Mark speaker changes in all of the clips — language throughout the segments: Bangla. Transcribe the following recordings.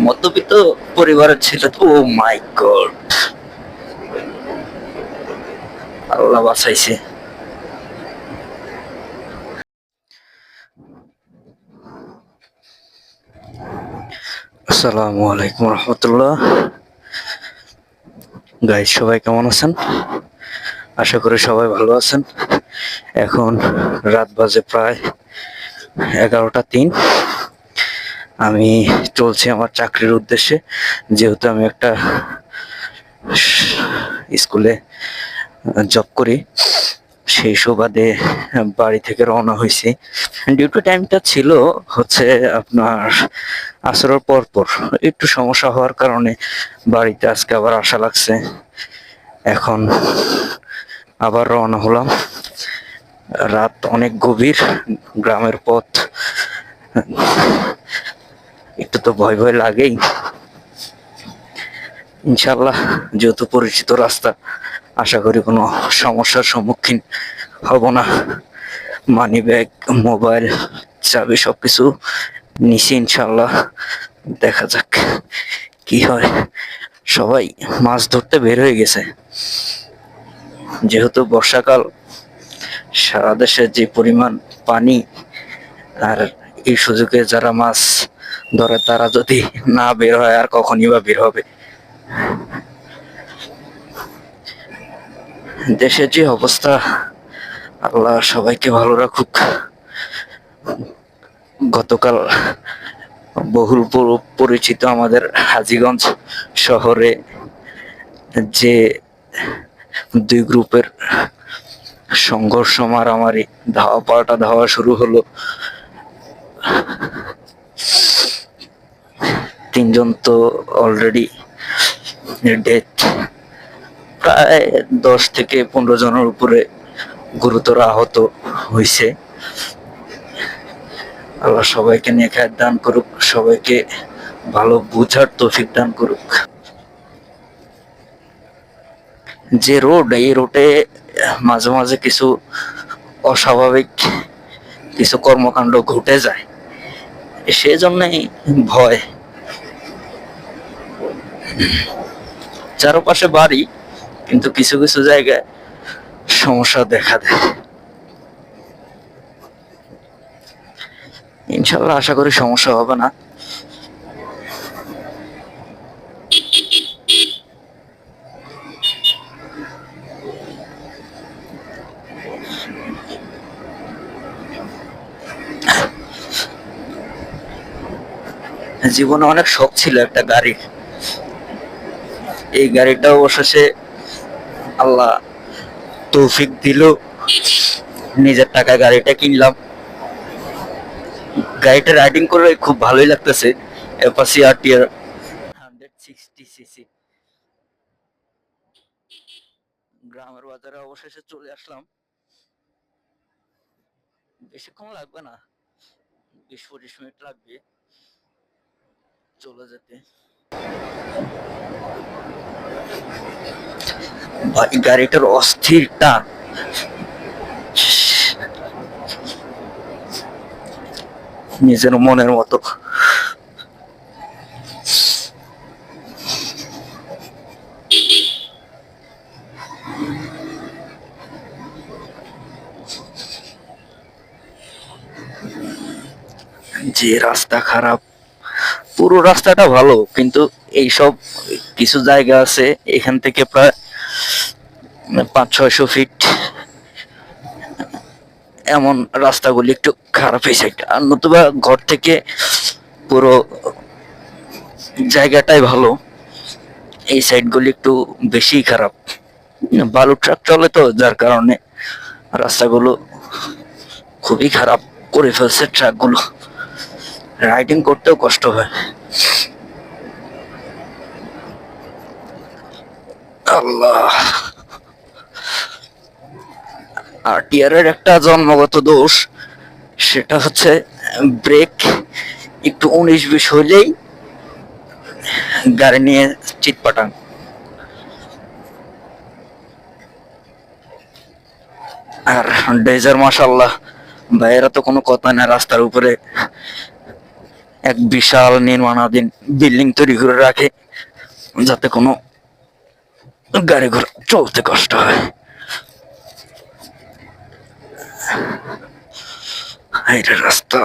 Speaker 1: মধ্যবিত্ত পরিবারের ছেলে তো। ও মাই গড, আল্লাহ বাঁচাইছে। আসসালামু আলাইকুম রহমতুল্লাহ। গাইস, সবাই কেমন আছেন? আশা করি সবাই ভালো আছেন। এখন রাত বাজে প্রায় 11টা 3। আমি চলছি আমার চাকরির উদ্দেশ্যে, যেহেতু আমি একটা স্কুলে জব করি। সেই সুবাদে বাড়ি থেকে রওনা হয়েছি। ডিউটি টাইমটা ছিল হচ্ছে আপনার আসরের পর পর। একটু সমস্যা হওয়ার কারণে বাড়িতে আজকে আবার আসা লাগছে। এখন আবার রওনা হলাম। রাত অনেক গভীর, গ্রামের পথ, একটু তো ভয় ভয় লাগেই। ইনশাল্লাহ, যেহেতু পরিচিত রাস্তা, আশা করি কোনো সমস্যার সম্মুখীন হব না। মানি ব্যাগ, মোবাইল, চাবি সবকিছু নিছি ইনশাল্লাহ। দেখা যাক কি হয়। সবাই মাছ ধরতে বের হয়ে গেছে, যেহেতু বর্ষাকাল। সারা দেশে যে পরিমাণ পানি, আর এই সুযোগে যারা মাছ ধরে তারা যদি না বের হয় আর কখনই বা বের হবে। দেশের যে অবস্থা, আল্লাহ সবাইকে ভালো রাখুক। গতকাল বহুল পরিচিত আমাদের হাজীগঞ্জ শহরে যে দুই গ্রুপের সংঘর্ষ, মারামারি, ধাওয়া পাল্টা ধাওয়া শুরু হলো। 3জন তো অলরেডি ডেথ, প্রায় 10 থেকে 15 জনের উপরে গুরুতর আহত হয়েছে। আল্লাহ সবাইকে নেখায়েত দান করুক, সবাইকে ভালো বুঝার তৌফিক দান করুক। যে রোড, এই রোডে মাঝে মাঝে কিছু অস্বাভাবিক কিছু কর্মকাণ্ড ঘটে যায়, সেজন্যই ভয়। চারপাশে বাড়ি, কিন্তু কিছু কিছু জায়গায় সমস্যা দেখা দেয়। ইনশাল্লাহ আশা করি সমস্যা হবে না। জীবনে অনেক শখ ছিল একটা গাড়ি। এই গাড়িটা অবশেষে আল্লাহ তৌফিক দিল, নিজের টাকায় গাড়িটা কিনলাম। গাড়িটা রাইডিং করে খুব ভালোই লাগতেছে। Apache RTR 160 CC. গ্রামের বাজারে অবশেষে চলে আসলাম। বেশিক্ষণ লাগবে না, 20-25 মিনিট লাগবে চলে যেতে। ভাই, গাড়িটার অস্থির টান। নিজের মনের মতো। যে রাস্তা খারাপ, পুরো রাস্তাটা ভালো, কিন্তু এইসব কিছু জায়গা আছে এখান থেকে প্রায় 500-600 ফিট এমন রাস্তাগুলি একটু খারাপ এই সাইড। আর নতুবা ঘর থেকে পুরো জায়গাটাই ভালো, এই সাইডগুলি একটু বেশি খারাপ। বালু ট্রাক চলে তো, যার কারণে রাস্তাগুলো খুবই খারাপ করে ফেলছে ট্রাকগুলো। রাইডিং করতেও কষ্ট হয়। আল্লাহ, আরটিআর এর একটা জন্মগত দোষ, সেটা হচ্ছে ব্রেক একটু 19-20 হইলেই গাড়ি নিয়ে চিৎপাটাং। আর ডেজার মাশাল্লাহ, ভাইয়েরা তো কোনো কথা না, রাস্তার উপরে এক বিশাল নির্মাণাধীন বিল্ডিং তৈরি করে রাখে, যাতে কোনো গাড়ি ঘোড়া চলতে কষ্ট হয়। এটা রাস্তা।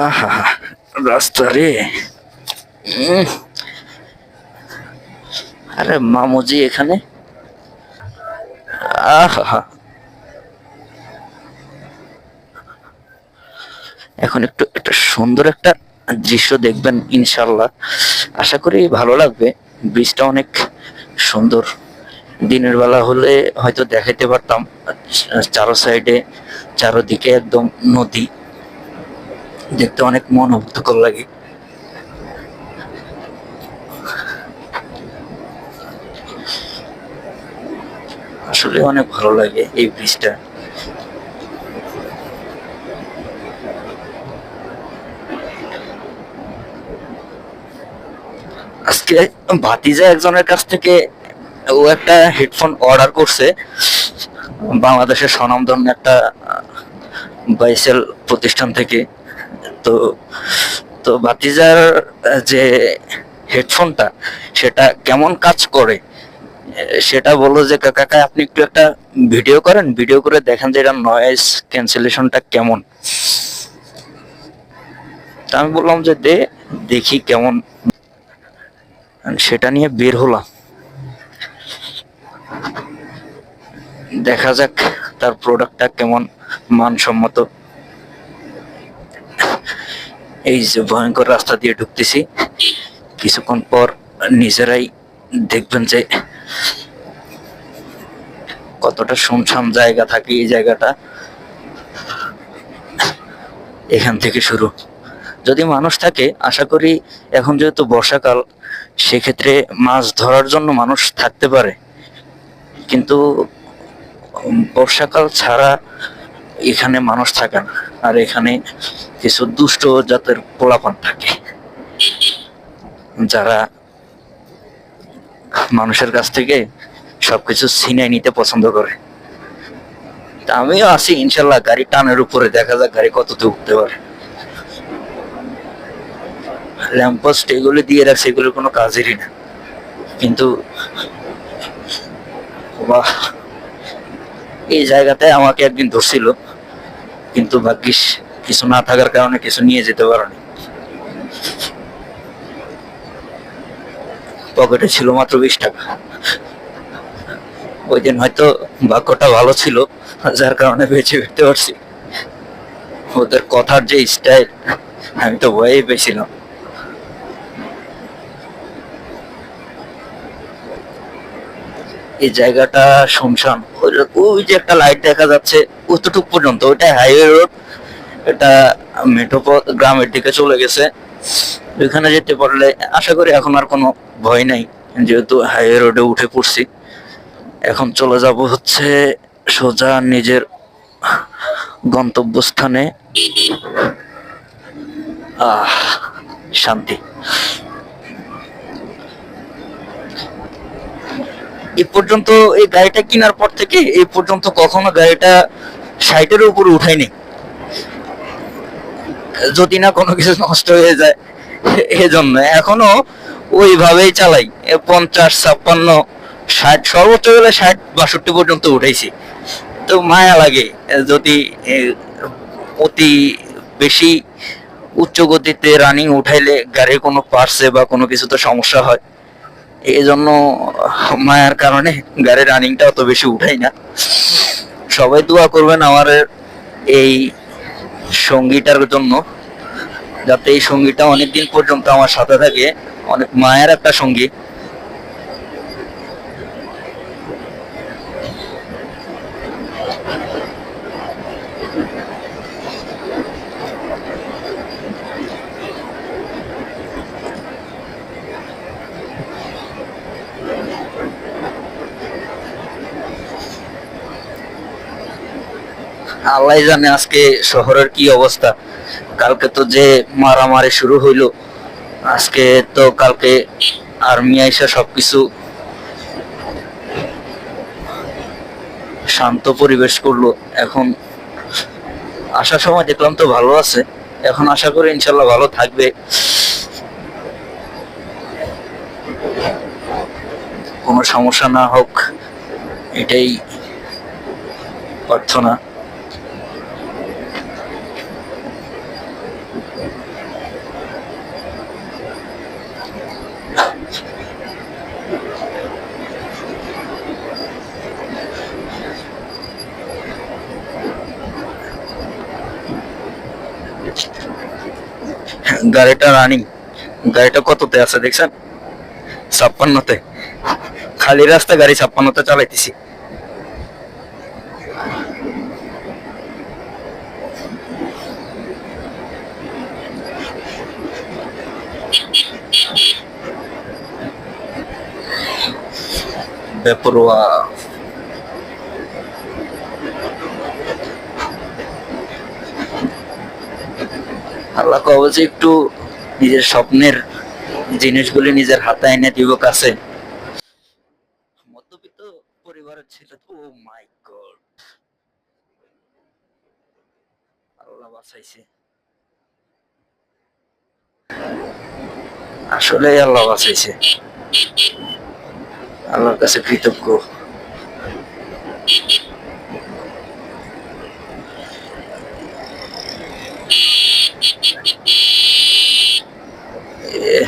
Speaker 1: আহা, রাস্তা রে। আরে মামুজি এখানে। আহা, এখন একটু একটা সুন্দর একটা দৃশ্য দেখবেন ইনশাল্লাহ, আশা করি ভালো লাগবে। ব্রিজটা অনেক সুন্দর, দিনের বেলা হলে হয়তো দেখাইতে পারতাম। চারো সাইডে, চারোদিকে একদম নদী, দেখতে অনেক মনোমুগ্ধকর লাগে। আসলে অনেক ভালো লাগে এই ব্রিজটা। আজকে ভাতিজা একজনের কাছ থেকে ও একটা হেডফোন অর্ডার করছে, বাংলাদেশের স্বনামধন্য একটা বাইসেল প্রতিষ্ঠান থেকে। তো তো ভাতিজার যে হেডফোনটা, সেটা কেমন কাজ করে সেটা বললো যে কাকা আপনি একটু একটা ভিডিও করেন, ভিডিও করে দেখেন যে এটা নয়েজ ক্যান্সেলেশনটা কেমন। তা আমি বললাম যে দেখি কেমন, সেটা নিয়ে বের হলাম। দেখা যাক তার প্রোডাক্টটা কেমন মানসম্মত। এই যে ভয়ঙ্কর রাস্তা দিয়ে ঢুকতেছি, কিছুক্ষণ পর নিজেরাই দেখবেন যে কতটা শুনশান জায়গা থাকে এই জায়গাটা। এখান থেকে শুরু, যদি মানুষ থাকে আশা করি, এখন যেহেতু বর্ষাকাল সেক্ষেত্রে মাছ ধরার জন্য মানুষ থাকতে পারে, কিন্তু বর্ষাকাল ছাড়া এখানে মানুষ থাকে না। আর এখানে কিছু দুষ্ট জাতের পোলাপান থাকে, যারা মানুষের কাছ থেকে সবকিছু ছিনাই নিতে পছন্দ করে। তা আমিও আছি ইনশাল্লাহ গাড়ি টানের উপরে, দেখা যাক গাড়ি কততে উঠতে পারে। ল্যাম্পপোস্ট এগুলো দিয়ে রাখছে, এগুলো কোনো কাজেরই না, কিন্তু বাহ, এই জায়গাতে আমাকে একদিন ধরছিল, কিন্তু ভাগ্যিস কিছু না থাকার কারণে কিছু নিয়ে যেতে পারেনি। পকেটে ছিল মাত্র 20 টাকা। ওই দিন হয়তো ভাগ্যটা ভালো ছিল, যার কারণে বেঁচে ফিরতে পারছি। ওদের কথার যে স্টাইল, আমি তো ভয়েই পেয়েছিলাম। এই জায়গাটা শুনশান, ওই যে একটা লাইট দেখা যাচ্ছে অতটুক পর্যন্ত, ওইটা হাইওয়ে রোড। এটা মেঠোপথ গ্রামের দিকে চলে গেছে। ওইখানে যেতে পারলে আশা করি এখন আর কোনো ভয় নাই, যেহেতু হাইওয়ে রোডে উঠে পড়ছি। এখন চলে যাব হচ্ছে সোজা নিজের গন্তব্যস্থানে। শান্তি। এই পর্যন্ত, এই গাড়িটা কেনার পর থেকে এই পর্যন্ত কখনো গাড়িটা 60-এর উপরে উঠাইনি, যদি না কোনো কিছু নষ্ট হয়ে যায়। এজন্য এখনো ওইভাবেই চালাই, 50, 56, 60, সর্বোচ্চ হলে 60-62 পর্যন্ত উঠাইছি। তো মায়া লাগে যদি অতি বেশি উচ্চ গতিতে রানিং উঠাইলে গাড়ির কোনো পার্টসে বা কোনো কিছুতে সমস্যা হয়। এই জন্য মায়ার কারণে গাড়ির রানিংটা অত বেশি উঠাই না। সবাই দোয়া করবেন আমার এই সঙ্গীটার জন্য, যাতে এই সঙ্গীটা অনেকদিন পর্যন্ত আমার সাথে থাকে। অনেক মায়ের একটা সঙ্গী। আল্লাহ জানে আজকে শহরের কি অবস্থা। কালকে তো যে মারামারি শুরু হইলো, আজকে তো কালকে আর্মি আইসা সবকিছু শান্ত পরিবেশ করলো। এখন আসার সময় দেখলাম তো ভালো আছে, এখন আশা করি ইনশাল্লাহ ভালো থাকবে, কোনো সমস্যা না হোক, এটাই প্রার্থনা। গাড়িটা রানিং, গাড়িটা কততে আছে দেখছেন? 56তে। খালি রাস্তা গাড়ি 56তে চালাইতেছি। বেপরোয়া। আল্লাহ কবে যে একটু নিজের স্বপ্নের জিনিসগুলি নিজের হাতে এনে দিব কাছে। মধ্যবিত্ত পরিবারের ছিল তো, ও মাই গড, আল্লাহ বাঁচাইছে, আসলে আল্লাহ বাঁচাইছে, আল্লাহর কাছে কৃতজ্ঞ। এ,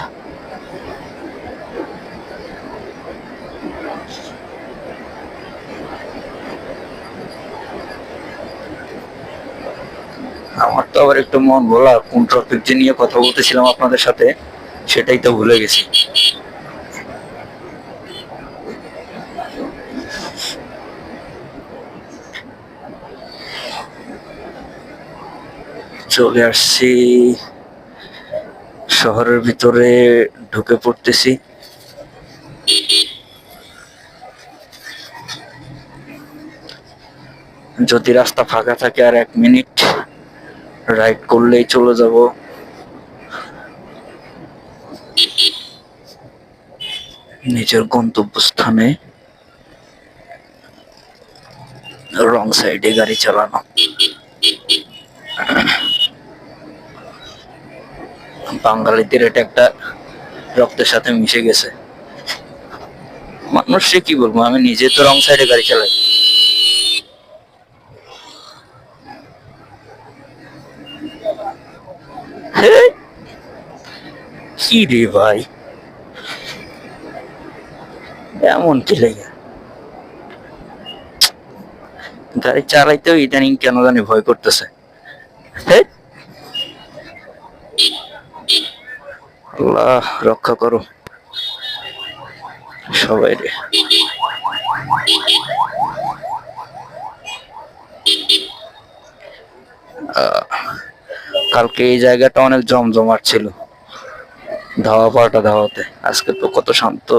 Speaker 1: আমার তো আবার একটু মন ভোলা, কোন টপিক যে নিয়ে কথা বলতেছিলাম আপনাদের সাথে সেটাই তো ভুলে গেছি। চলে আসছি শহরের ভিতরে, ঢুকে পড়তেছি। যদি রাস্তা ফাঁকা থাকে আর 1 মিনিট রাইড করলেই চলে যাব নিজের গন্তব্যস্থানে। রং সাইডে গাড়ি চালানো, বাঙালিদের এটা একটা রক্তের সাথে মিশে গেছে। মানুষে কি বলবো, আমি নিজে তো রং সাইডে গাড়ি চালাই। হে, কি রে ভাই, এমন কি লেগে গাড়ি চালাইতেও ইদানিং কেন জানি ভয় করতেছে। হে, আল্লাহ রক্ষা করো সবাই রে। কালকে এই জায়গাটা অনেক জমজমাট ছিল, ধাওয়া পাল্টা ধাওয়াতে। আজকে তো কত শান্ত।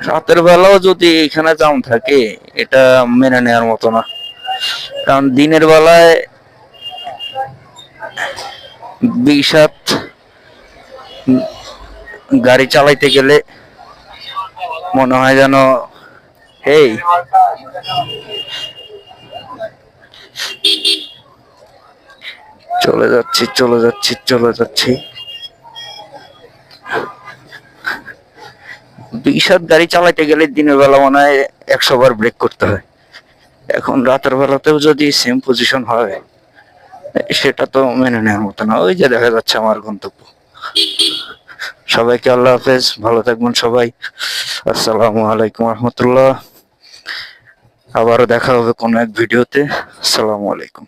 Speaker 1: রাতের বেলাও যদি এখানে জাম থাকে, এটা মেনে নেওয়ার মতো না। কারণ দিনের বেলায় বিষাদ গাড়ি চালাইতে গেলে মনে হয় যেন, এই চলে যাচ্ছি চলে যাচ্ছি চলে যাচ্ছি। বিষাদ গাড়ি চালাইতে গেলে দিনের বেলা মনে হয় 100 বার ব্রেক করতে হয়। এখন রাতের বেলাতেও যদি সেম পজিশন হয়, সেটা তো মেনে নেওয়ার মতো না। ওই যে দেখা যাচ্ছে আমার গন্তব্য। সবাইকে আল্লাহ হাফেজ, ভালো থাকবেন সবাই। আসসালামু আলাইকুম রহমতুল্লাহ। আবারও দেখা হবে কোনো এক ভিডিওতে। আসসালামু আলাইকুম।